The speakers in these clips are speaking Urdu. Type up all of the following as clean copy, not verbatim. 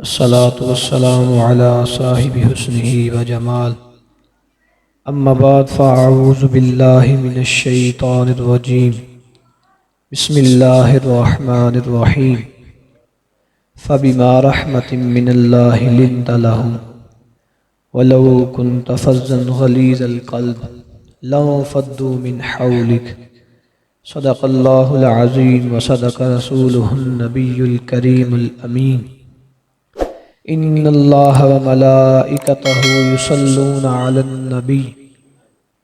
الصلاة والسلام على صاحب حسنه وجمال أما بعد فأعوذ بالله من الشيطان الرجيم بسم الله الرحمن الرحيم فبما رحمة من الله لنت لهم ولو كنت فظا غليظ القلب لانفضوا من حولك صدق الله العظيم وصدق رسوله النبي الكريم الأمين ان اللہ وملائکتہ یصلون علی النبی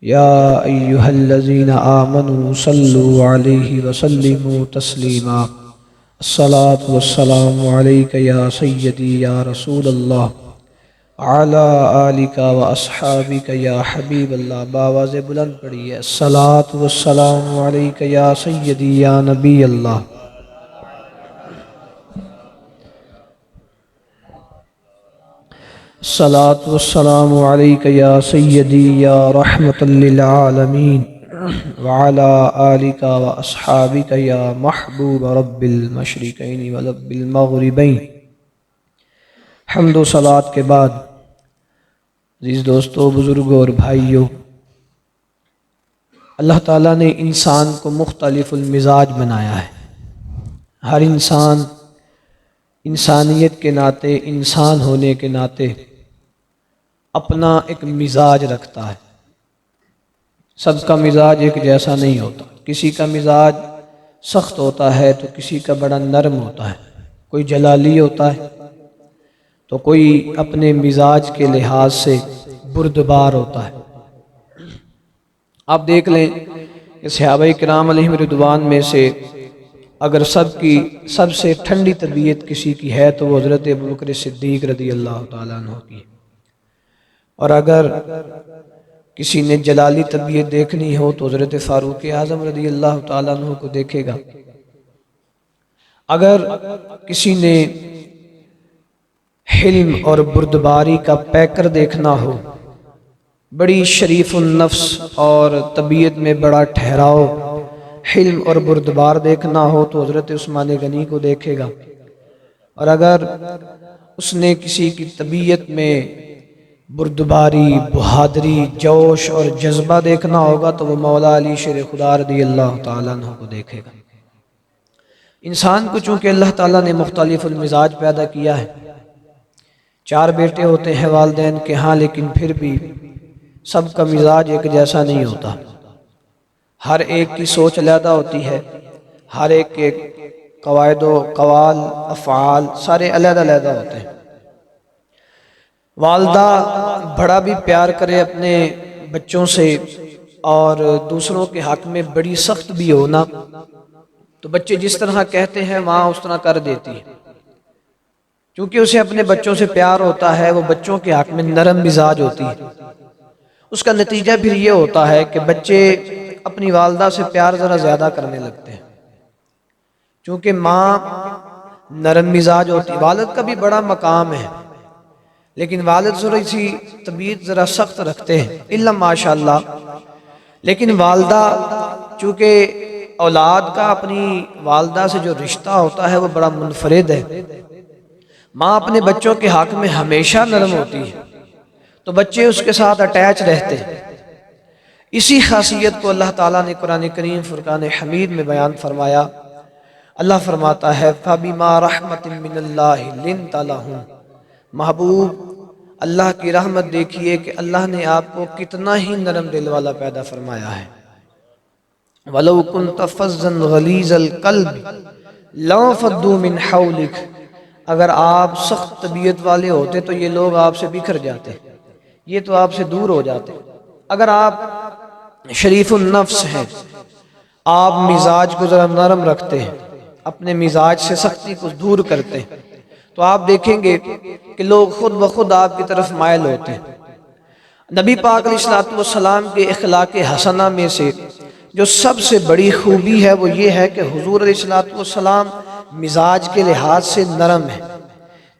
یا ایہا الذین آمنوا صلوا علیہ وسلموا تسلیما الصلاة والسلام علیک یا سیدی یا رسول اللہ علی آلک و اصحابک یا حبیب اللہ۔ باواز بلند پڑھیے الصلاة والسلام علیک یا سیدی یا نبی اللہ۔ الصلاة والسلام علیک یا سیدی یا رحمت للعالمین وعلا آلک و اصحابک یا محبوب رب المشرقین و رب المغربین۔ حمد و صلاة کے بعد عزیز دوستو، بزرگوں اور بھائیوں، اللہ تعالیٰ نے انسان کو مختلف المزاج بنایا ہے۔ ہر انسان انسانیت کے ناطے، انسان ہونے کے ناطے اپنا ایک مزاج رکھتا ہے۔ سب کا مزاج ایک جیسا نہیں ہوتا۔ کسی کا مزاج سخت ہوتا ہے تو کسی کا بڑا نرم ہوتا ہے، کوئی جلالی ہوتا ہے تو کوئی اپنے مزاج کے لحاظ سے بردبار ہوتا ہے۔ آپ دیکھ لیں کہ صحابہ کرام علیہم رضوان میں سے اگر سب سے ٹھنڈی طبیعت کسی کی ہے تو وہ حضرت ابوبکر صدیق رضی اللہ تعالیٰ عنہ کی ہے، اور اگر کسی نے جلالی طبیعت دیکھنی ہو تو حضرت فاروق اعظم رضی اللہ تعالیٰ عنہ کو دیکھے گا۔ اگر کسی نے حلم اور بردباری کا پیکر دیکھنا ہو، بڑی شریف النفس اور طبیعت میں بڑا ٹھہراؤ، حلم اور بردبار دیکھنا ہو تو حضرت عثمان غنی کو دیکھے گا۔ اور اگر اس نے کسی کی طبیعت میں بردباری، بہادری، جوش اور جذبہ دیکھنا ہوگا تو وہ مولا علی شیر خدا رضی اللہ تعالیٰ عنہ کو دیکھے گا۔ انسان کو چونکہ اللہ تعالیٰ نے مختلف المزاج پیدا کیا ہے، 4 بیٹے ہوتے ہیں والدین کے ہاں، لیکن پھر بھی سب کا مزاج ایک جیسا نہیں ہوتا۔ ہر ایک کی سوچ علیحدہ ہوتی ہے، ہر ایک کے قواعد و قوال، افعال سارے علیحدہ علیحدہ ہوتے ہیں۔ والدہ بڑا بھی پیار کرے اپنے بچوں سے اور دوسروں کے حق میں بڑی سخت بھی ہونا، تو بچے جس طرح کہتے ہیں وہاں اس طرح کر دیتی ہے۔ چونکہ اسے اپنے بچوں سے پیار ہوتا ہے، وہ بچوں کے حق میں نرم مزاج ہوتی ہے۔ اس کا نتیجہ پھر یہ ہوتا ہے کہ بچے اپنی والدہ سے پیار ذرا زیادہ کرنے لگتے ہیں، چونکہ ماں نرم مزاج ہوتی ہے۔ والد کا بھی بڑا مقام ہے، لیکن والد ذرا سی طبیعت ذرا سخت رکھتے ہیں الا ماشاءاللہ، لیکن والدہ چونکہ اولاد کا اپنی والدہ سے جو رشتہ ہوتا ہے وہ بڑا منفرد ہے۔ ماں اپنے بچوں کے حق میں ہمیشہ نرم ہوتی ہے تو بچے اس کے ساتھ اٹیچ رہتے ہیں۔ اسی خاصیت کو اللہ تعالیٰ نے قرآن کریم فرقان حمید میں بیان فرمایا۔ اللہ فرماتا ہے فَبِمَا رَحْمَةٍ مِّنَ اللَّهِ لِنْتَ لَهُمْ۔ محبوب، اللہ کی رحمت دیکھیے کہ اللہ نے آپ کو کتنا ہی نرم دل والا پیدا فرمایا ہے۔ وَلَوْ كُنْتَ فَظًّا غَلِيظَ الْقَلْبِ لَانفَضُّوا مِنْ حَوْلِكَ، اگر آپ سخت طبیعت والے ہوتے تو یہ لوگ آپ سے بکھر جاتے، یہ تو آپ سے دور ہو جاتے۔ اگر آپ شریف النفس ہیں، آپ مزاج کو ذرا نرم رکھتے ہیں، اپنے مزاج سے سختی کو دور کرتے ہیں، تو آپ دیکھیں گے کہ لوگ خود بخود آپ کی طرف مائل ہوتے ہیں۔ نبی پاک علیہ السلام کے اخلاق حسنہ میں سے جو سب سے بڑی خوبی ہے وہ یہ ہے کہ حضور علیہ السلام مزاج کے لحاظ سے نرم ہے۔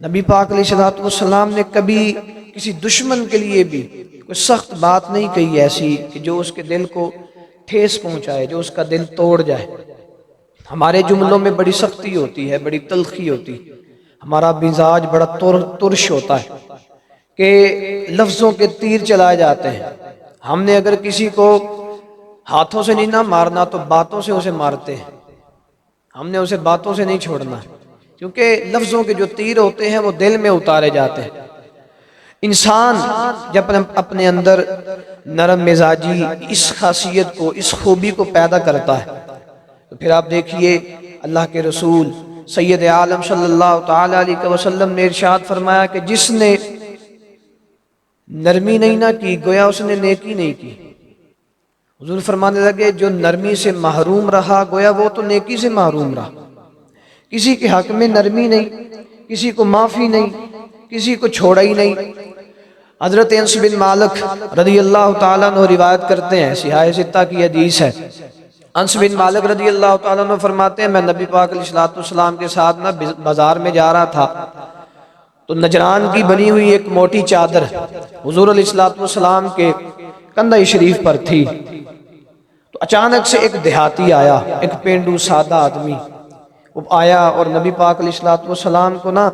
نبی پاک علیہ السلام نے کبھی کسی دشمن کے لیے بھی کوئی سخت بات نہیں کہی ایسی کہ جو اس کے دل کو ٹھیس پہنچائے، جو اس کا دل توڑ جائے۔ ہمارے جملوں میں بڑی سختی ہوتی ہے، بڑی تلخی ہوتی ہے، ہمارا مزاج بڑا ترش ہوتا ہے کہ لفظوں کے تیر چلائے جاتے ہیں. ہم نے اگر کسی کو ہاتھوں سے نہیں نہ مارنا تو باتوں سے اسے مارتے ہیں. ہم نے اسے باتوں سے نہیں چھوڑنا، کیونکہ لفظوں کے جو تیر ہوتے ہیں وہ دل میں اتارے جاتے ہیں. انسان جب اپنے اندر نرم مزاجی اس خاصیت کو، اس خوبی کو پیدا کرتا ہے تو پھر آپ دیکھیے اللہ کے رسول سید عالم صلی اللہ تعالی علیہ وسلم نے ارشاد فرمایا کہ جس نے نرمی نہیں نہ کی گویا اس نے نیکی نہیں کی. حضور فرمانے لگے جو نرمی سے محروم رہا گویا وہ تو نیکی سے محروم رہا. کسی کے حق میں نرمی نہیں، کسی کو معافی نہیں، کسی کو چھوڑا ہی نہیں. حضرت انس بن مالک رضی اللہ تعالیٰ عنہ روایت کرتے ہیں، صحاح ستہ کی حدیث ہے. انس بن مالک رضی اللہ تعالیٰ عنہ فرماتے ہیں میں نبی پاک علیہ السلام کے ساتھ بازار میں جا رہا تھا تو نجران کی بنی ہوئی ایک موٹی چادر حضور علیہ السلام کے کندھے شریف پر تھی. تو اچانک سے ایک دیہاتی آیا، ایک پینڈو سادہ آدمی وہ آیا اور نبی پاک علیہ السلام کو نا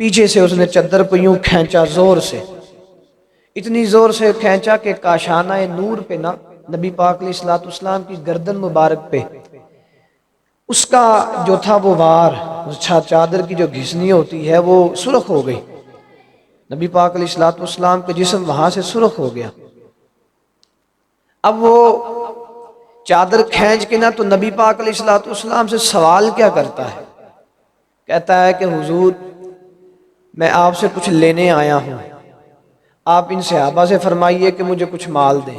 پیچھے سے اس نے چادر کو یوں کھینچا، زور سے، اتنی زور سے کھینچا کہ کاشانہ نور پہ نا نبی پاک علیہ السلام کی گردن مبارک پہ اس کا جو تھا وہ وار، چادر کی جو گھسنی ہوتی ہے وہ سرخ ہو گئی. نبی پاک علیہ السلام کا جسم وہاں سے سرخ ہو گیا. اب وہ چادر کھینچ کے نا تو نبی پاک علیہ السلام سے سوال کیا کرتا ہے، کہتا ہے کہ حضور میں آپ سے کچھ لینے آیا ہوں، آپ ان صحابہ سے فرمائیے کہ مجھے کچھ مال دیں.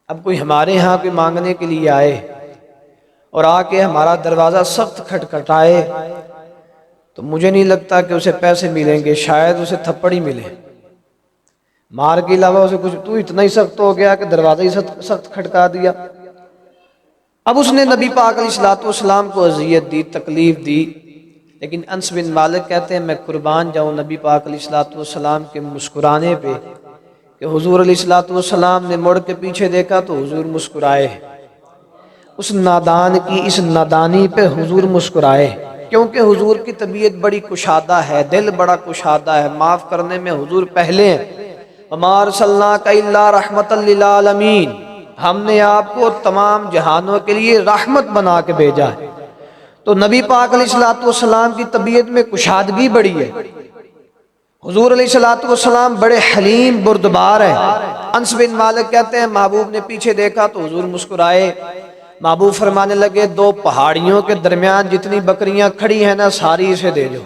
اب کوئی ہمارے ہاں کوئی مانگنے کے لیے آئے اور آ کے ہمارا دروازہ سخت کھٹکھٹائے تو مجھے نہیں لگتا کہ اسے پیسے ملیں گے، شاید اسے تھپڑ ہی ملے. مار کے علاوہ اسے کچھ، تو اتنا ہی سخت ہو گیا کہ دروازہ ہی سخت کھٹکا دیا. اب اس نے نبی پاک علیہ السلام کو اذیت دی، تکلیف دی. لیکن انس بن مالک کہتے ہیں میں قربان جاؤں نبی پاک علیہ السلام کے مسکرانے پہ کہ حضور علیہ السلام نے مڑ کے پیچھے دیکھا تو حضور مسکرائے. اس نادان کی اس نادانی پہ حضور مسکرائے، کیونکہ حضور کی طبیعت بڑی کشادہ ہے، دل بڑا کشادہ ہے، معاف کرنے میں حضور پہلے ہیں. وَمَا أَرْسَلْنَاكَ إِلَّا رَحْمَةً لِّلْعَالَمِينَ، ہم نے آپ کو تمام جہانوں کے لیے رحمت بنا کے بھیجا ہے. تو نبی پاک علیہ السلام کی طبیعت میں کشادگی بڑی ہے. حضور علیہ السلام بڑے حلیم بردبار ہیں. انس بن مالک کہتے ہیں محبوب نے پیچھے دیکھا تو حضور مسکرائے. محبوب فرمانے لگے دو پہاڑیوں کے درمیان جتنی بکریاں کھڑی ہیں نا ساری اسے دے دو،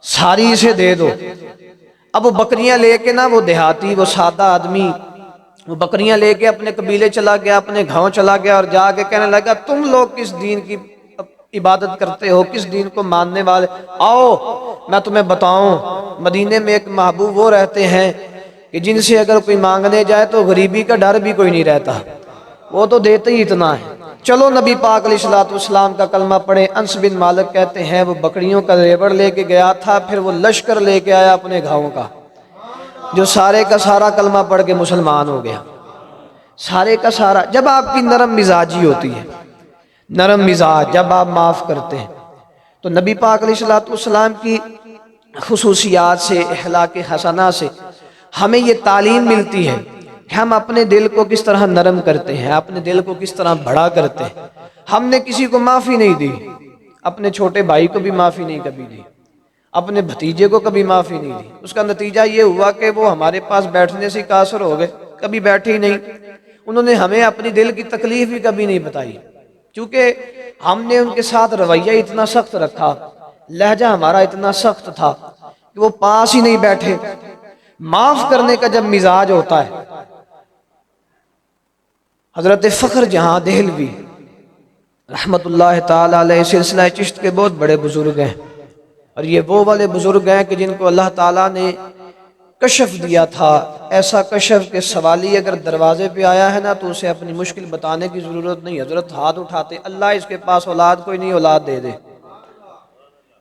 ساری اسے دے دو. اب وہ بکریاں لے کے نا وہ دیہاتی، وہ سادہ آدمی وہ بکریاں لے کے اپنے قبیلے چلا گیا، اپنے گاؤں چلا گیا اور جا کے کہنے لگا تم لوگ کس دین کی عبادت کرتے ہو، کس دین کو ماننے والے، آؤ میں تمہیں بتاؤں. مدینے میں ایک محبوب وہ رہتے ہیں کہ جن سے اگر کوئی مانگنے جائے تو غریبی کا ڈر بھی کوئی نہیں رہتا، وہ تو دیتے ہی اتنا ہے. چلو نبی پاک علیہ السلام کا کلمہ پڑھے. انس بن مالک کہتے ہیں وہ بکریوں کا ریوڑ لے کے گیا تھا، پھر وہ لشکر لے کے آیا اپنے گاؤں کا، جو سارے کا سارا کلمہ پڑھ کے مسلمان ہو گیا. سارے کا سارا. جب آپ کی نرم مزاجی ہوتی ہے، نرم مزاج، جب آپ معاف کرتے ہیں تو نبی پاک علیہ السلام کی خصوصیات سے، اخلاق حسنہ سے ہمیں یہ تعلیم ملتی ہے کہ ہم اپنے دل کو کس طرح نرم کرتے ہیں، اپنے دل کو کس طرح بڑا کرتے ہیں. ہم نے کسی کو معافی نہیں دی، اپنے چھوٹے بھائی کو بھی معافی نہیں کبھی دی، اپنے بھتیجے کو کبھی معافی نہیں دی. اس کا نتیجہ یہ ہوا کہ وہ ہمارے پاس بیٹھنے سے قاصر ہو گئے، کبھی بیٹھے ہی نہیں. انہوں نے ہمیں اپنی دل کی تکلیف بھی کبھی نہیں بتائی، کیونکہ ہم نے ان کے ساتھ رویہ اتنا سخت رکھا، لہجہ ہمارا اتنا سخت تھا کہ وہ پاس ہی نہیں بیٹھے. معاف کرنے کا جب مزاج ہوتا ہے. حضرت فخر جہاں دہلوی رحمت اللہ تعالی علیہ سلسلہ چشت کے بہت بڑے بزرگ ہیں، اور یہ وہ والے بزرگ ہیں کہ جن کو اللہ تعالیٰ نے کشف دیا تھا، ایسا کشف کہ سوالی اگر دروازے پہ آیا ہے نا تو اسے اپنی مشکل بتانے کی ضرورت نہیں. حضرت ہاتھ اٹھاتے اللہ اس کے پاس اولاد کوئی نہیں، اولاد دے دے.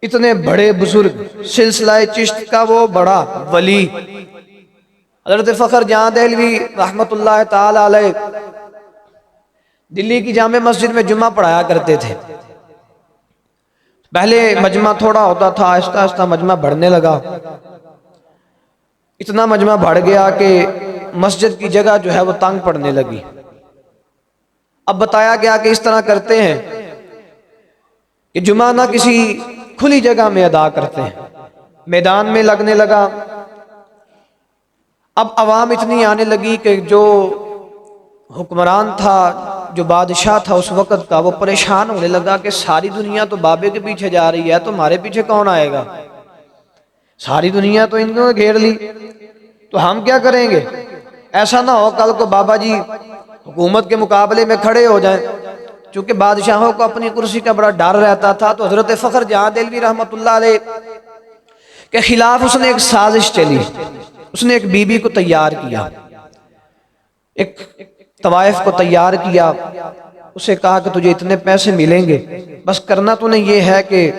اتنے بڑے بزرگ، سلسلہ چشت کا وہ بڑا ولی حضرت فخر جہاں دہلوی رحمت اللہ تعالی علیہ دلی کی جامع مسجد میں جمعہ پڑھایا کرتے تھے. پہلے مجمع تھوڑا ہوتا تھا، آہستہ آہستہ مجمع بڑھنے لگا، اتنا مجمع بڑھ گیا کہ مسجد کی جگہ جو ہے وہ تنگ پڑنے لگی۔ اب بتایا گیا کہ اس طرح کرتے ہیں کہ جمعہ نہ کسی کھلی جگہ میں ادا کرتے ہیں، میدان میں لگنے لگا۔ اب عوام اتنی آنے لگی کہ جو حکمران تھا، جو بادشاہ تھا اس وقت کا، وہ پریشان ہونے لگا کہ ساری دنیا تو بابے کے پیچھے جا رہی ہے، تو ہمارے پیچھے کون آئے گا؟ ساری دنیا تو انہوں نے گھیر لی، تو ہم کیا کریں گے؟ ایسا نہ ہو کل کو بابا جی حکومت کے مقابلے میں کھڑے ہو جائیں۔ چونکہ بادشاہوں کو اپنی کرسی کا بڑا ڈر رہتا تھا، تو حضرت فخر جہاں دہلوی رحمۃ اللہ علیہ کے خلاف اس نے ایک سازش چلی، اس نے ایک بی بی کو تیار کیا، ایک طوائف کو تیار کیا، اسے کہا کہ تجھے اتنے پیسے ملیں گے، بس کرنا تو نے یہ ہے کہ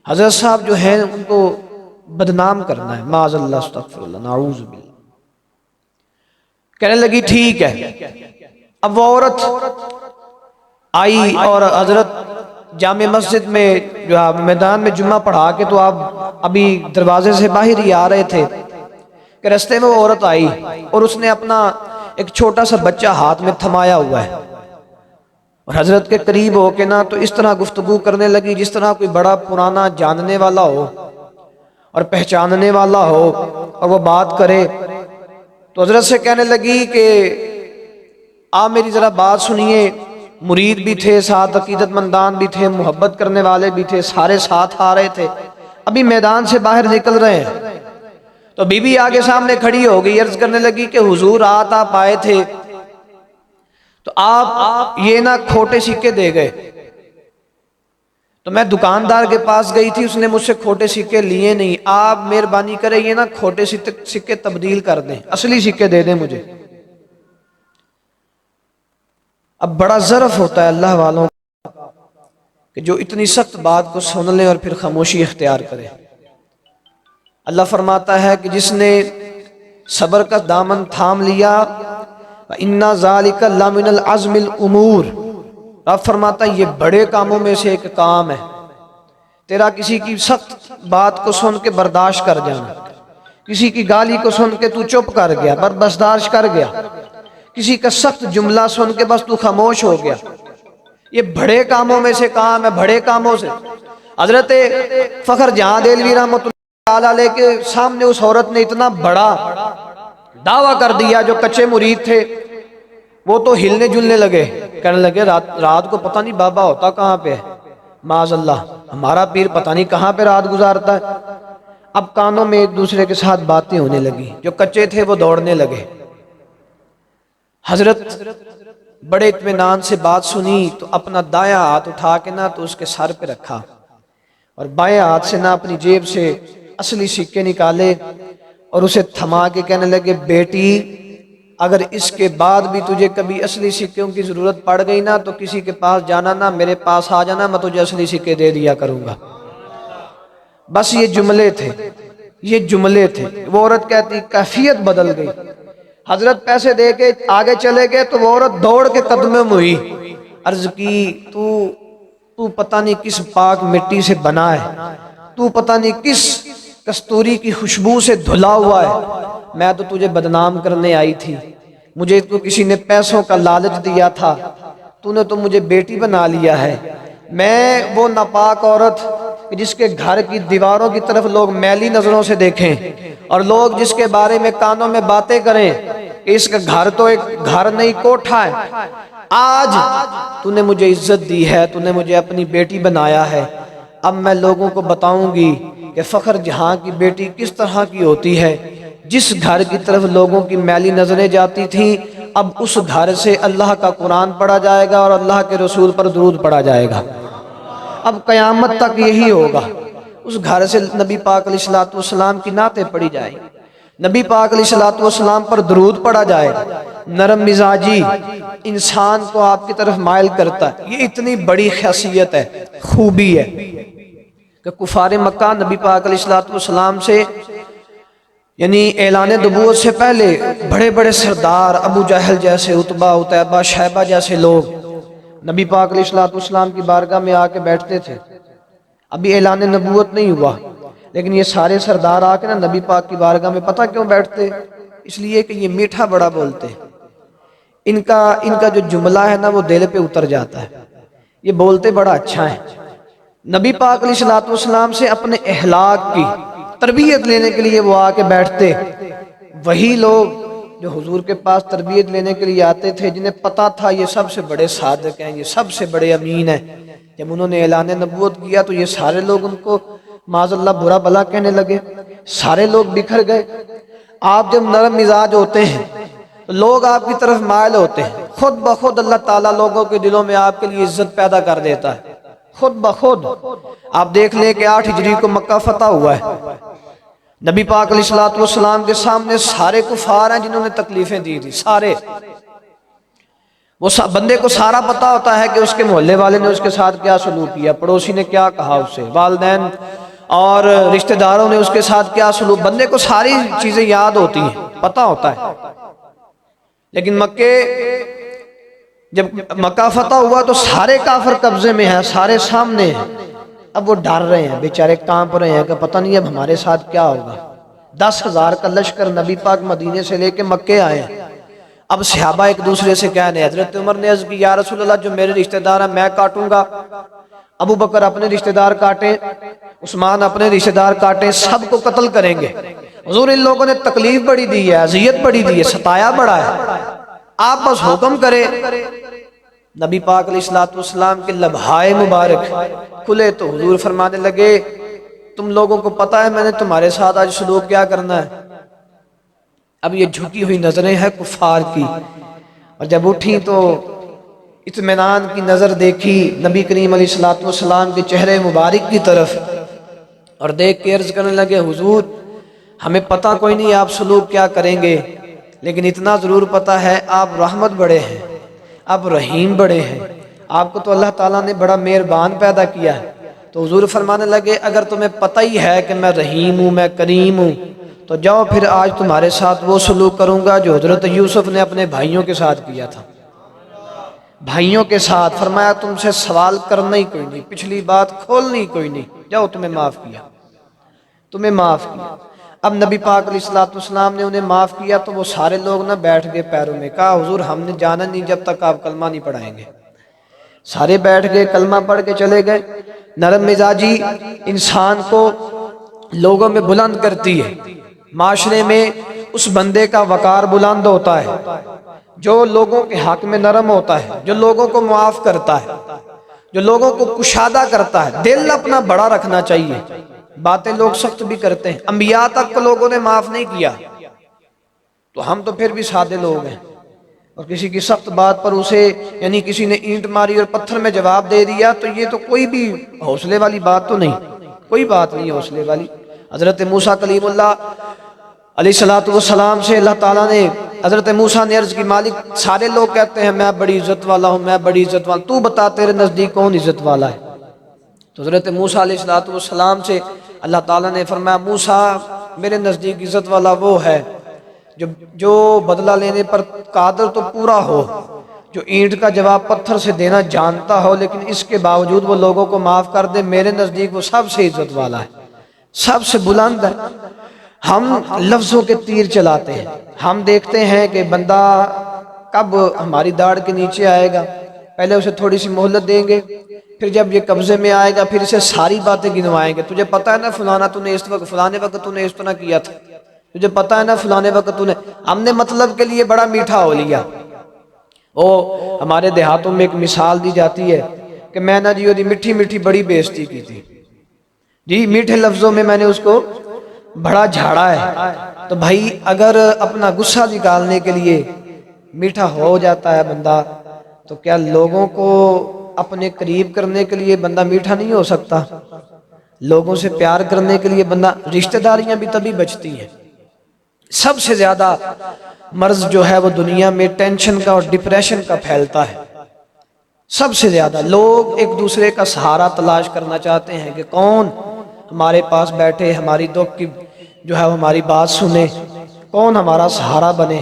حضرت صاحب جو ہیں ان کو بدنام کرنا ہے، معاذ اللہ استغفر اللہ نعوذ باللہ۔ کہنے لگی ٹھیک ہے۔ اب وہ عورت آئی اور حضرت جامع مسجد میں جو میدان میں جمعہ پڑھا کے تو آپ ابھی دروازے سے باہر ہی آ رہے تھے کہ رستے میں وہ عورت آئی اور اس نے اپنا ایک چھوٹا سا بچہ ہاتھ میں تھمایا ہوا ہے، اور حضرت کے قریب ہو کے نا تو اس طرح گفتگو کرنے لگی جس طرح کوئی بڑا پرانا جاننے والا ہو اور پہچاننے والا ہو اور وہ بات کرے۔ تو حضرت سے کہنے لگی کہ آپ میری ذرا بات سنیے، مرید بھی تھے ساتھ، عقیدت مندان بھی تھے، محبت کرنے والے بھی تھے، سارے ساتھ آ رہے تھے، ابھی میدان سے باہر نکل رہے ہیں۔ تو بی بی آگے سامنے کھڑی ہو گئی، عرض کرنے لگی کہ حضور رات آپ آئے تھے تو آپ یہ نہ کھوٹے سکے دے گئے، تو میں دکاندار کے پاس گئی تھی، اس نے مجھ سے کھوٹے سکے لیے نہیں، آپ مہربانی کریں یہ نہ کھوٹے سکے تبدیل کر دیں، اصلی سکے دے دیں مجھے۔ اب بڑا ظرف ہوتا ہے اللہ والوں کہ جو اتنی سخت بات کو سن لیں اور پھر خاموشی اختیار کریں۔ اللہ فرماتا ہے کہ جس نے صبر کا دامن تھام لیا وَإِنَّ ذَلِكَ لَمِنَ الْعَزْمِ الْأُمُورِ، رب فرماتا ہے یہ بڑے کاموں میں سے ایک کام ہے، تیرا کسی کی سخت بات کو سن کے برداشت کر جانا، کسی کی گالی کو سن کے تو چپ کر گیا، برداشت کر گیا، کسی کا سخت جملہ سن کے بس تو خاموش ہو گیا، یہ بڑے کاموں میں سے کام ہے، بڑے کاموں سے۔ حضرت فخر جہاں دہلوی رحمۃ اللہ علیہ کے سامنے اس عورت نے اتنا بڑا دعویٰ کر دیا، جو کچے مرید تھے وہ تو ہلنے جلنے لگے، کہنے لگے رات کو پتہ نہیں بابا ہوتا کہاں پہ ہے، معاذ اللہ ہمارا پیر پتہ نہیں کہاں پہ رات گزارتا ہے۔ اب کانوں میں ایک دوسرے کے ساتھ باتیں ہونے لگی، جو کچے تھے وہ دوڑنے لگے۔ حضرت بڑے اطمینان سے بات سنی تو اپنا دایاں ہاتھ اٹھا کے نہ تو اس کے سر پہ رکھا اور بائیں ہاتھ سے نہ اپنی جیب سے اصلی سکے نکالے اور اسے تھما کے کہنے لگے بیٹی اگر اس کے بعد بھی تجھے کبھی اصلی سکوں کی ضرورت پڑ گئی نا تو کسی کے پاس جانا نا، میرے پاس آ جانا، میں تجھے اصلی سکے دے دیا کروں گا۔ بس یہ جملے تھے، یہ جملے تھے۔ وہ عورت کہتی کیفیت بدل گئی، حضرت پیسے دے کے آگے چلے گئے تو وہ عورت دوڑ کے قدمیں ہوئی، عرض کی تو پتہ نہیں کس پاک مٹی سے بنا ہے، تو پتہ نہیں کس کستوری کی خوشبو سے دھلا ہوا ہے، میں تو تجھے بدنام کرنے آئی تھی، مجھے تو کسی نے پیسوں کا لالچ دیا تھا، تو نے تو مجھے بیٹی بنا لیا ہے، میں وہ ناپاک عورت جس کے گھر کی دیواروں کی طرف لوگ میلی نظروں سے دیکھیں اور لوگ جس کے بارے میں کانوں میں باتیں کریں کہ اس کا گھر تو ایک گھر نہیں کوٹھا ہے، آج تو نے مجھے عزت دی ہے، تو نے مجھے اپنی بیٹی بنایا ہے، اب میں لوگوں کو بتاؤں گی کہ فخر جہاں کی بیٹی کس طرح کی ہوتی ہے۔ جس گھر کی طرف لوگوں کی میلی نظریں جاتی تھیں اب اس گھر سے اللہ کا قرآن پڑھا جائے گا اور اللہ کے رسول پر درود پڑھا جائے گا، اب قیامت تک یہی ہوگا۔ اس گھر سے نبی پاک علیہ الصلوۃ والسلام کی نعتیں پڑھی جائیں، نبی پاک علیہ الصلوۃ والسلام پر درود پڑھا جائے گا، نرم مزاجی انسان کو آپ کی طرف مائل کرتا ہے۔ یہ اتنی بڑی خاصیت ہے، خوبی ہے کہ کفار مکہ نبی پاک علیہ الصلوۃ والسلام سے یعنی اعلان نبوت سے پہلے بڑے بڑے سردار ابو جہل جیسے، عتبہ عتیبہ شیبہ جیسے لوگ نبی پاک علیہ الصلوۃ والسلام کی بارگاہ میں آ کے بیٹھتے تھے، ابھی اعلان نبوت نہیں ہوا، لیکن یہ سارے سردار آ کے نا نبی پاک کی بارگاہ میں پتہ کیوں بیٹھتے؟ اس لیے کہ یہ میٹھا بڑا بولتے ہیں، ان کا جو جملہ ہے نا وہ دل پہ اتر جاتا ہے، یہ بولتے بڑا اچھا ہے۔ نبی پاک علیہ الصلوۃ والسلام سے اپنے اخلاق کی تربیت لینے کے لیے وہ آ کے بیٹھتے۔ وہی لوگ جو حضور کے پاس تربیت لینے کے لیے آتے تھے، جنہیں پتا تھا یہ سب سے بڑے صادق ہیں، یہ سب سے بڑے امین ہیں، جب انہوں نے اعلان نبوت کیا تو یہ سارے لوگ ان کو معاذ اللہ برا بلا کہنے لگے، سارے لوگ بکھر گئے۔ آپ جب نرم مزاج ہوتے ہیں تو لوگ آپ کی طرف مائل ہوتے ہیں، خود بخود اللہ تعالیٰ لوگوں کے دلوں میں آپ کے لیے عزت پیدا کر دیتا ہے، خود بخود۔ آپ دیکھ لیں کہ 8 ہجری کو مکہ فتح ہوا ہے، نبی پاک علیہ الصلوۃ والسلام کے سامنے سارے کفار ہیں جنہوں نے تکلیفیں دی تھی، سارے۔ وہ بندے کو سارا پتہ ہوتا ہے کہ اس کے محلے والے نے اس کے ساتھ کیا سلوک کیا، پڑوسی نے کیا کہا اسے، والدین اور رشتہ داروں نے اس کے ساتھ کیا سلوک، بندے کو ساری چیزیں یاد ہوتی ہیں، پتہ ہوتا ہے۔ لیکن جب مکہ فتح ہوا تو سارے کافر قبضے میں ہیں، سارے سامنے ہیں۔ اب وہ ڈر رہے ہیں، بیچارے کانپ رہے ہیں کہ پتہ نہیں اب ہمارے ساتھ کیا ہوگا۔ 10,000 کا لشکر نبی پاک مدینے سے لے کے مکے آئے ہیں۔ اب صحابہ ایک دوسرے سے کہنے، حضرت عمر نے عرض کی یا رسول اللہ جو میرے رشتہ دار ہیں میں کاٹوں گا، ابو بکر اپنے رشتہ دار کاٹیں، عثمان اپنے رشتہ دار کاٹیں، سب کو قتل کریں گے۔ حضور ان لوگوں نے تکلیف بڑی دی ہے، اذیت بڑی دی ہے، ستایا بڑا ہے، آپ بس حکم کرے۔ نبی پاک علیہ الصلوۃ والسلام کے لبھائے مبارک کھلے تو حضور فرمانے لگے تم لوگوں کو پتہ ہے میں نے تمہارے ساتھ آج سلوک کیا کرنا ہے؟ اب یہ جھکی ہوئی نظریں ہیں کفار کی، اور جب اٹھی تو اطمینان کی نظر دیکھی نبی کریم علیہ الصلوۃ والسلام کے چہرے مبارک کی طرف، اور دیکھ کے عرض کرنے لگے حضور ہمیں پتہ کوئی نہیں آپ سلوک کیا کریں گے، لیکن اتنا ضرور پتہ ہے آپ رحمت بڑے ہیں، آپ رحیم بڑے ہیں، آپ کو تو اللہ تعالیٰ نے بڑا مہربان پیدا کیا ہے۔ تو حضور فرمانے لگے اگر تمہیں پتہ ہی ہے کہ میں رحیم ہوں، میں کریم ہوں، تو جاؤ پھر آج تمہارے ساتھ وہ سلوک کروں گا جو حضرت یوسف نے اپنے بھائیوں کے ساتھ کیا تھا۔ بھائیوں کے ساتھ فرمایا تم سے سوال کرنا ہی کوئی نہیں، پچھلی بات کھولنی کوئی نہیں، جاؤ تمہیں معاف کیا، تمہیں معاف کیا۔ اب نبی پاک علیہ الصلوۃ والسلام نے انہیں معاف کیا تو وہ سارے لوگ نہ بیٹھ گئے پیروں میں، کہا حضور ہم نے جانا نہیں جب تک آپ کلمہ نہیں پڑھائیں گے۔ سارے بیٹھ گئے، کلمہ پڑھ کے چلے گئے۔ نرم مزاجی انسان کو لوگوں میں بلند کرتی ہے، معاشرے میں اس بندے کا وقار بلند ہوتا ہے جو لوگوں کے حق میں نرم ہوتا ہے، جو لوگوں کو معاف کرتا ہے، جو لوگوں کو کشادہ کرتا ہے۔ دل اپنا بڑا رکھنا چاہیے، باتیں لوگ سخت بھی کرتے ہیں، انبیاء تک کو لوگوں نے معاف نہیں کیا، تو ہم تو پھر بھی سادے لوگ ہیں، اور کسی کی سخت بات پر اسے یعنی کسی نے اینٹ ماری اور پتھر میں جواب دے دیا تو یہ تو کوئی بھی حوصلے والی بات تو نہیں، کوئی بات نہیں حوصلے والی۔ حضرت موسیٰ کلیم اللہ علیہ الصلوۃ والسلام سے اللہ تعالیٰ نے، حضرت موسیٰ نے عرض کی مالک سارے لوگ کہتے ہیں میں بڑی عزت والا ہوں، میں بڑی عزت والا، تو بتا تیرے نزدیک کون عزت والا ہے؟ تو حضرت موسیٰ علیہ الصلوۃ والسلام سے اللہ تعالیٰ نے فرمایا موسیٰ میرے نزدیک عزت والا وہ ہے جو بدلہ لینے پر قادر تو پورا ہو، جو اینٹ کا جواب پتھر سے دینا جانتا ہو لیکن اس کے باوجود وہ لوگوں کو معاف کر دے، میرے نزدیک وہ سب سے عزت والا ہے، سب سے بلند ہے۔ ہم لفظوں کے تیر چلاتے ہیں، ہم دیکھتے ہیں کہ بندہ کب ہماری داڑھ کے نیچے آئے گا، پہلے اسے تھوڑی سی مہلت دیں گے، پھر جب یہ قبضے میں آئے گا پھر اسے ساری باتیں گنوائیں گے، تجھے پتہ ہے نا فلانا تو نے اس وقت فلانے وقت تو نے اس طرح کیا تھا، تجھے پتہ ہے نا فلانے وقت تو نے، ہم نے مطلب کے لیے بڑا میٹھا ہو لیا۔ ہمارے دیہاتوں میں ایک مثال دی جاتی ہے کہ میں نے جی میٹھی میٹھی بڑی بےزتی کی تھی، جی میٹھے لفظوں میں نے اس کو بڑا جھاڑا ہے۔ تو بھائی اگر اپنا غصہ نکالنے کے لیے میٹھا ہو جاتا ہے بندہ تو کیا لوگوں کو اپنے قریب کرنے کے لیے بندہ میٹھا نہیں ہو سکتا؟ لوگوں سے پیار کرنے کے لیے بندہ، رشتہ داریاں بھی تبھی بچتی ہیں۔ سب سے زیادہ مرض جو ہے وہ دنیا میں ٹینشن کا اور ڈپریشن کا پھیلتا ہے، سب سے زیادہ لوگ ایک دوسرے کا سہارا تلاش کرنا چاہتے ہیں کہ کون ہمارے پاس بیٹھے ہماری دکھ کی جو ہے ہماری بات سنے، کون ہمارا سہارا بنے۔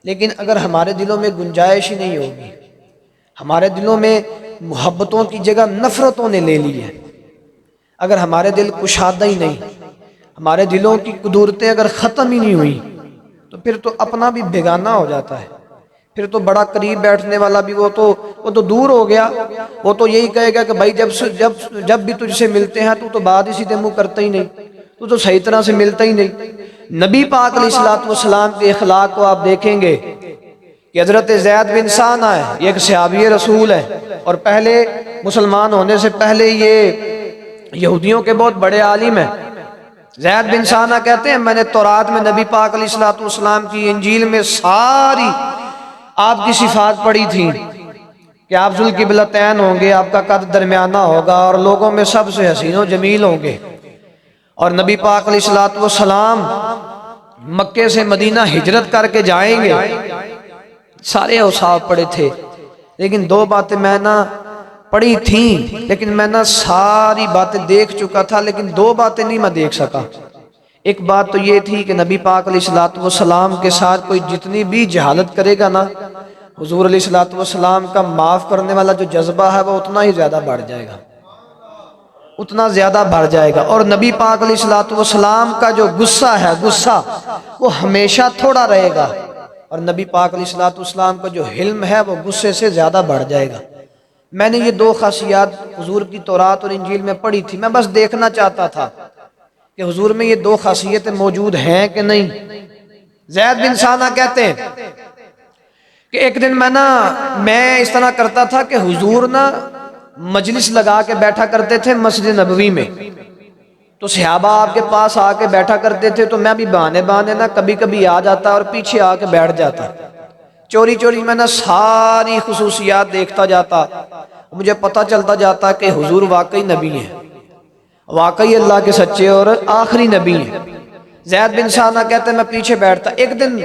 لیکن اگر ہمارے دلوں میں گنجائش ہی نہیں ہوگی، ہمارے دلوں میں محبتوں کی جگہ نفرتوں نے لے لی ہے، اگر ہمارے دل کشادہ ہی نہیں، ہمارے دلوں کی قدورتیں اگر ختم ہی نہیں ہوئی تو پھر تو اپنا بھی بیگانہ ہو جاتا ہے، پھر تو بڑا قریب بیٹھنے والا بھی وہ تو دور ہو گیا، وہ تو یہی کہے گا کہ بھائی جب بھی تجھ سے ملتے ہیں تو بات ہی سیدھے منہ کرتا ہی نہیں، تو صحیح طرح سے ملتا ہی نہیں۔ نبی پاک علیہ السلام کے اخلاق کو آپ دیکھیں گے کہ حضرت زید بن ثانہ ہے، یہ ایک صحابی رسول ہے، اور پہلے مسلمان ہونے سے پہلے یہ یہودیوں کے بہت بڑے عالم ہیں۔ زید بن ثانہ کہتے ہیں میں نے تورات میں نبی پاک علیہ السلام کی، انجیل میں ساری آپ کی صفات پڑھی تھی کہ آپ ذوالقبلتین ہوں گے، آپ کا قد درمیانہ ہوگا، اور لوگوں میں سب سے حسین و جمیل ہوں گے، اور نبی پاک علیہ السلام مکے سے مدینہ ہجرت کر کے جائیں گے۔ سارے اوصاف پڑے تھے، لیکن دو باتیں میں نہ پڑھی تھیں، لیکن میں نہ ساری باتیں دیکھ چکا تھا، لیکن دو باتیں نہیں میں دیکھ سکا۔ ایک بات تو یہ تھی کہ نبی پاک علیہ السلام کے ساتھ کوئی جتنی بھی جہالت کرے گا نا، حضور علیہ السلام کا معاف کرنے والا جو جذبہ ہے وہ اتنا ہی زیادہ بڑھ جائے گا، اتنا زیادہ بڑھ جائے گا۔ اور نبی پاک علیہ السلام کا جو غصہ ہے، غصہ وہ ہمیشہ تھوڑا رہے گا، اور نبی پاک علیہ السلام کا جو حلم ہے وہ غصے سے زیادہ بڑھ جائے گا۔ میں نے یہ دو خاصیات حضور کی تورات اور انجیل میں پڑھی تھی، میں بس دیکھنا چاہتا تھا کہ حضور میں یہ دو خاصیتیں موجود ہیں کہ نہیں۔ زید بن ثانہ کہتے ہیں کہ ایک دن میں اس طرح کرتا تھا کہ حضور مجلس لگا کے بیٹھا کرتے تھے مسجد نبوی میں، تو صحابہ آپ کے پاس آ کے بیٹھا کرتے تھے، تو میں بھی بہانے کبھی کبھی آ جاتا اور پیچھے آ کے بیٹھ جاتا، چوری چوری میں ساری خصوصیات دیکھتا جاتا، مجھے پتہ چلتا جاتا کہ حضور واقعی نبی ہیں، واقعی اللہ کے سچے اور آخری نبی ہیں۔ زید بن ثانہ کہتے ہیں میں پیچھے بیٹھتا، ایک دن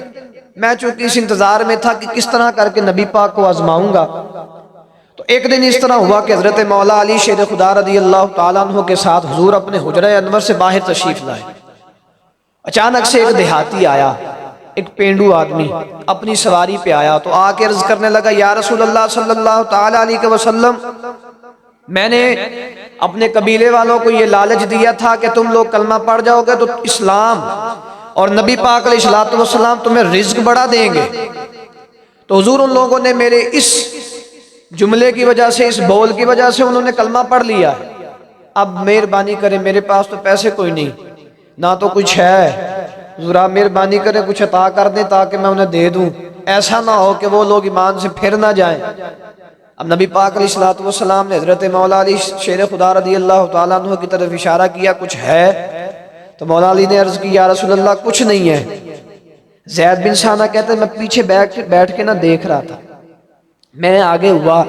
میں چونکہ اس انتظار میں تھا کہ کس طرح کر کے نبی پاک کو آزماؤں گا، تو ایک دن اس طرح ہوا کہ حضرت مولا علی شیر خدا رضی اللہ تعالیٰ عنہ کے ساتھ حضور اپنے حجرہ انور سے باہر تشریف لائے۔ اچانک سے ایک دیہاتی آیا، ایک پینڈو آدمی اپنی سواری پہ آیا، تو آ کے عرض کرنے لگا یا رسول اللہ صلی اللہ تعالیٰ علیہ وسلم، میں نے اپنے قبیلے والوں کو یہ لالچ دیا تھا کہ تم لوگ کلمہ پڑھ جاؤ گے تو اسلام اور نبی پاک علیہ السلام تمہیں رزق بڑا دیں گے، تو حضور ان لوگوں نے میرے اس جملے کی وجہ سے، اس بول کی وجہ سے انہوں نے کلمہ پڑھ لیا ہے، اب مہربانی کریں، میرے پاس تو پیسے کوئی نہیں، نہ تو کچھ ہے، حضور آپ مہربانی کریں کچھ عطا کر دیں تاکہ میں انہیں دے دوں، ایسا نہ ہو کہ وہ لوگ ایمان سے پھر نہ جائیں۔ اب نبی پاک علیہ السلام نے حضرت مولا علی شیر خدا رضی اللہ تعالیٰ عنہ کی طرف اشارہ کیا کچھ ہے، تو مولا علی نے عرض کی یا رسول اللہ کچھ نہیں ہے۔ زید بن ثانہ کہتے ہیں میں پیچھے بیٹھ کے نہ دیکھ رہا تھا، میں آگے ہوا،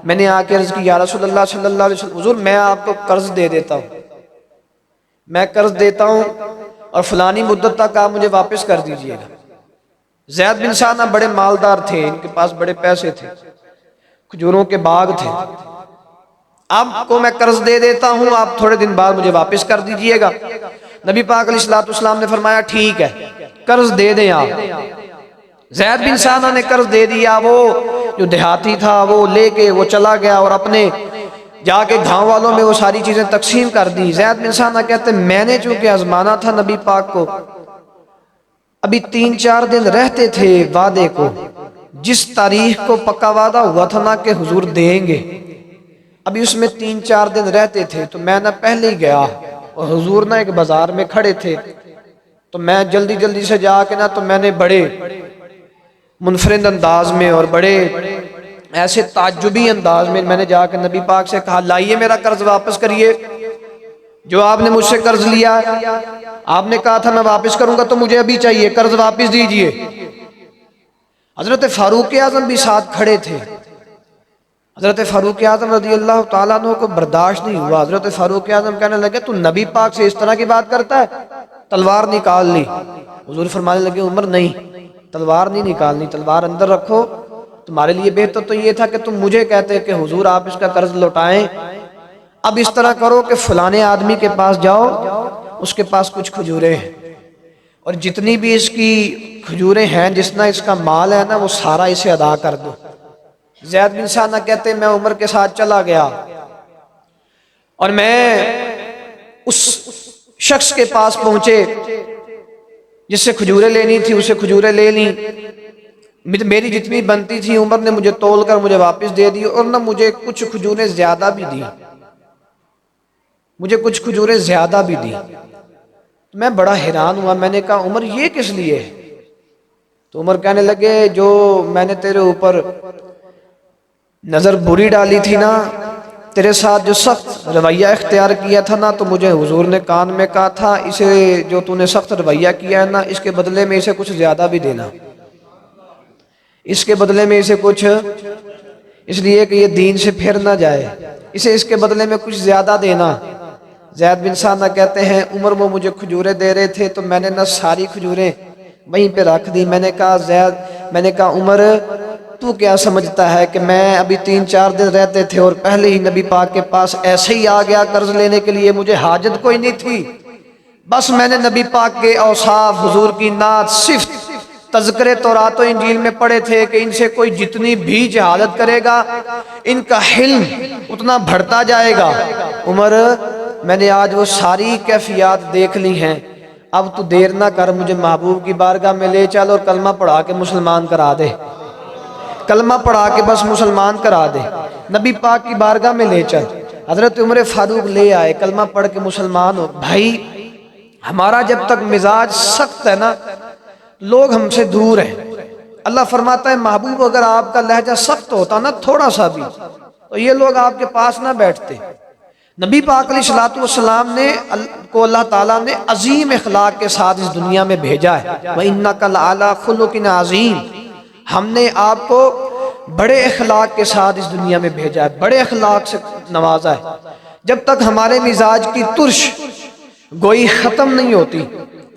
میں نے آ کے عرض کی یا رسول اللہ صلی اللہ علیہ وسلم، حضور میں آپ کو قرض دے دیتا ہوں، میں قرض دیتا ہوں اور فلانی مدت تک آپ مجھے واپس کر دیجئے گا۔ زید بن ثانہ بڑے مالدار تھے، ان کے پاس بڑے پیسے تھے، کھجوروں کے باغ تھے، آپ کو میں قرض دے دیتا ہوں، آپ تھوڑے دن بعد مجھے واپس کر دیجئے گا۔ نبی پاک علیہ السلام نے فرمایا ٹھیک ہے، قرض دے دیں آپ۔ زید بن ثانہ نے قرض دے دیا، وہ جو دیہاتی تھا وہ لے کے وہ چلا گیا اور اپنے جا کے گاؤں والوں میں وہ ساری چیزیں تقسیم کر دی۔ زید بن ثانہ کہتے ہیں میں نے چونکہ آزمانا تھا نبی پاک کو، ابھی 3-4 دن رہتے تھے وعدے کو، جس تاریخ کو پکا وعدہ ہوا تھا نا کہ حضور دیں گے، ابھی اس میں 3-4 دن رہتے تھے، تو میں پہلے ہی گیا اور حضور ایک بازار میں کھڑے تھے، تو میں جلدی سے جا کے تو میں نے بڑے منفرد انداز میں اور بڑے ایسے تعجبی انداز میں نے جا کے نبی پاک سے کہا لائیے میرا قرض واپس کریے، جو آپ نے مجھ سے قرض لیا ہے، آپ نے کہا تھا میں واپس کروں گا تو مجھے ابھی چاہیے، قرض واپس دیجئے۔ حضرت فاروق اعظم بھی ساتھ کھڑے تھے، حضرت فاروق اعظم رضی اللہ تعالیٰ عنہ کو برداشت نہیں ہوا، حضرت فاروق اعظم کہنے لگے تو نبی پاک سے اس طرح کی بات کرتا ہے، تلوار نکال لی۔ حضور فرمانے لگے عمر نہیں، تلوار نہیں نکالنی، تلوار اندر رکھو، تمہارے لیے بہتر تو یہ تھا کہ تم مجھے کہتے کہ حضور آپ اس کا قرض لوٹائیں، اب اس طرح کرو کہ فلانے آدمی کے پاس جاؤ، اس کے پاس کچھ کھجوریں ہیں، اور جتنی بھی اس کی کھجوریں ہیں، جتنا اس کا مال ہے نا وہ سارا اسے ادا کر دو۔ زید بن ثانہ کہتے ہیں میں عمر کے ساتھ چلا گیا اور میں اس شخص کے پاس پہنچے جس سے کھجوریں لینی تھی، اسے کھجوریں لے لیں، میری جتنی بنتی تھی عمر نے مجھے تول کر مجھے واپس دے دی، اور نہ مجھے کچھ کھجوریں زیادہ بھی دی، مجھے کچھ کھجوریں زیادہ بھی دی۔ میں بڑا حیران ہوا، میں نے کہا عمر یہ کس لیے؟ تو عمر کہنے لگے جو میں نے تیرے اوپر نظر بری ڈالی تھی نا، تیرے ساتھ جو سخت رویہ اختیار کیا تھا نا، تو مجھے حضور نے کان میں کہا تھا اسے جو تو نے سخت رویہ کیا ہے نا، اس کے بدلے میں اسے کچھ زیادہ بھی دینا، اس کے بدلے میں اسے کچھ، اس لیے کہ یہ دین سے پھر نہ جائے، اسے اس کے بدلے میں کچھ زیادہ دینا۔ زید بن ثانہ کہتے ہیں عمر وہ مجھے کھجوریں دے رہے تھے تو میں نے نہ ساری کھجوریں وہیں پہ رکھ دی، میں نے کہا زید، میں نے کہا عمر تو کیا سمجھتا ہے کہ میں ابھی 3-4 دن رہتے تھے اور پہلے ہی نبی پاک کے پاس ایسے ہی آ گیا قرض لینے کے لیے، مجھے حاجت کوئی نہیں تھی، بس میں نے نبی پاک کے اوصاف، حضور کی نعت، صفت، تذکرے تورات و انجیل میں پڑھے تھے کہ ان سے کوئی جتنی بھی جہالت کرے گا ان کا حلم اتنا بڑھتا جائے گا۔ عمر میں نے آج وہ ساری کیفیات دیکھ لی ہیں، اب تو دیر نہ کر، مجھے محبوب کی بارگاہ میں لے چل اور کلمہ پڑھا کے مسلمان کرا دے، کلمہ پڑھا کے بس مسلمان کرا دے، نبی پاک کی بارگاہ میں لے چل۔ حضرت عمر فاروق لے آئے، کلمہ پڑھ کے مسلمان ہو۔ بھائی ہمارا جب تک مزاج سخت ہے نا، لوگ ہم سے دور ہیں۔ اللہ فرماتا ہے محبوب اگر آپ کا لہجہ سخت ہوتا نا تھوڑا سا بھی، تو یہ لوگ آپ کے پاس نہ بیٹھتے۔ نبی پاک علیہ السلام نے کو اللہ تعالیٰ نے عظیم اخلاق کے ساتھ اس دنیا میں بھیجا ہے، وَإِنَّكَ لَعَلَىٰ خُلُقٍ عَظِيمٍ، ہم نے آپ کو بڑے اخلاق کے ساتھ اس دنیا میں بھیجا ہے، بڑے اخلاق سے نوازا ہے۔ جب تک ہمارے مزاج کی ترش گوئی ختم نہیں ہوتی،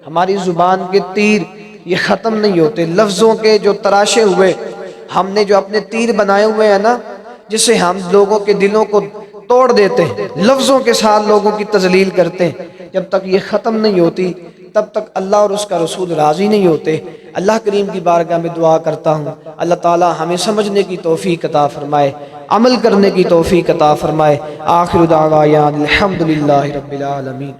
ہماری زبان کے تیر یہ ختم نہیں ہوتے، لفظوں کے جو تراشے ہوئے ہم نے جو اپنے تیر بنائے ہوئے ہیں نا، جس سے ہم لوگوں کے دلوں کو توڑ دیتے ہیں، لفظوں کے ساتھ لوگوں کی تذلیل کرتے ہیں، جب تک یہ ختم نہیں ہوتی تب تک اللہ اور اس کا رسول راضی نہیں ہوتے۔ اللہ کریم کی بارگاہ میں دعا کرتا ہوں اللہ تعالی ہمیں سمجھنے کی توفیق عطا فرمائے، عمل کرنے کی توفیق عطا فرمائے۔ آخر دعوانا الحمدللہ رب العالمین۔